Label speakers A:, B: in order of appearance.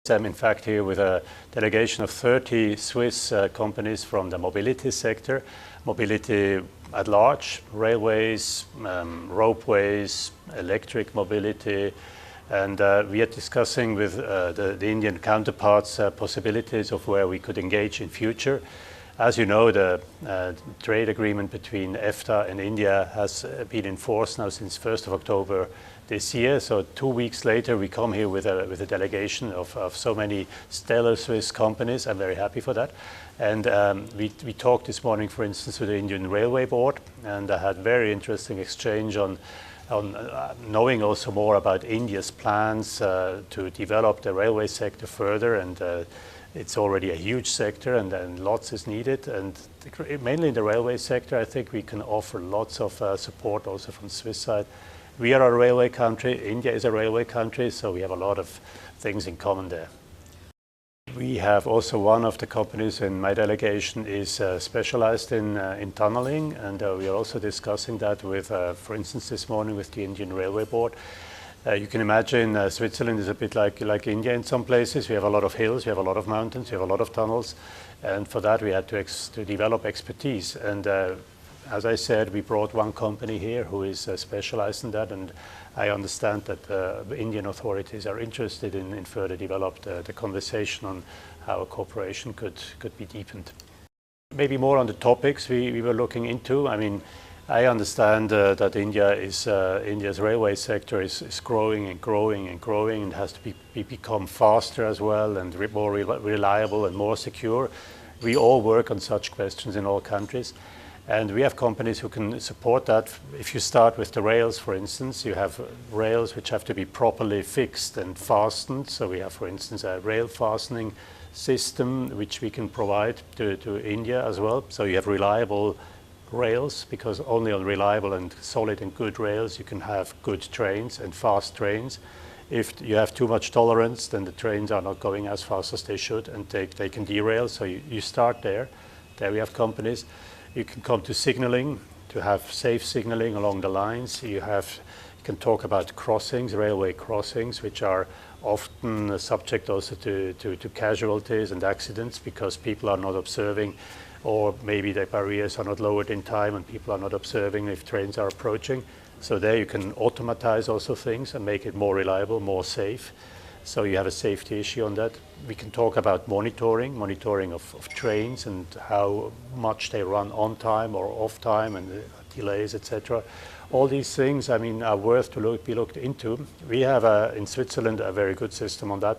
A: I'm in fact here with a delegation of 30 Swiss companies from the mobility sector, mobility at large, railways, ropeways, electric mobility, and we are discussing with the Indian counterparts possibilities of where we could engage in future. As you know, the trade agreement between EFTA and India has been in force now since 1st of October this year. So 2 weeks later, we come here with a delegation of so many stellar Swiss companies. I'm very happy for that. And we talked this morning, for instance, with the Indian Railway Board, and I had very interesting exchange on knowing also more about India's plans to develop the railway sector further, and it's already a huge sector, and then lots is needed. And mainly in the railway sector, I think we can offer lots of support also from the Swiss side. We are a railway country, India is a railway country, so we have a lot of things in common there. We have also one of the companies in my delegation is specialized in tunneling, and we are also discussing that with, for instance, this morning with the Indian Railway Board. You can imagine Switzerland is a bit like India in some places. We have a lot of hills, we have a lot of mountains, we have a lot of tunnels, and for that we had to develop expertise. And as I said, we brought one company here who is specialized in that, and I understand that the Indian authorities are interested in further develop the conversation on how a cooperation could be deepened. Maybe more on the topics we were looking into. I mean, I understand that India's railway sector is growing and growing and growing, and has to become faster as well, and more reliable and more secure. We all work on such questions in all countries, and we have companies who can support that. If you start with the rails, for instance, you have rails which have to be properly fixed and fastened. So we have, for instance, a rail fastening system which we can provide to India as well. So you have reliable rails, because only on reliable and solid and good rails you can have good trains and fast trains. If you have too much tolerance, then the trains are not going as fast as they should, and they can derail. So you start there. There we have companies. You can come to signaling, to have safe signaling along the lines. You can talk about crossings, railway crossings, which are often subject also to casualties and accidents because people are not observing, or maybe the barriers are not lowered in time and people are not observing if trains are approaching. So there you can automatize also things and make it more reliable, more safe. So you have a safety issue on that. We can talk about monitoring of trains and how much they run on time or off time, and delays, etc. All these things, I mean, are worth to be looked into. We have in Switzerland a very good system on that.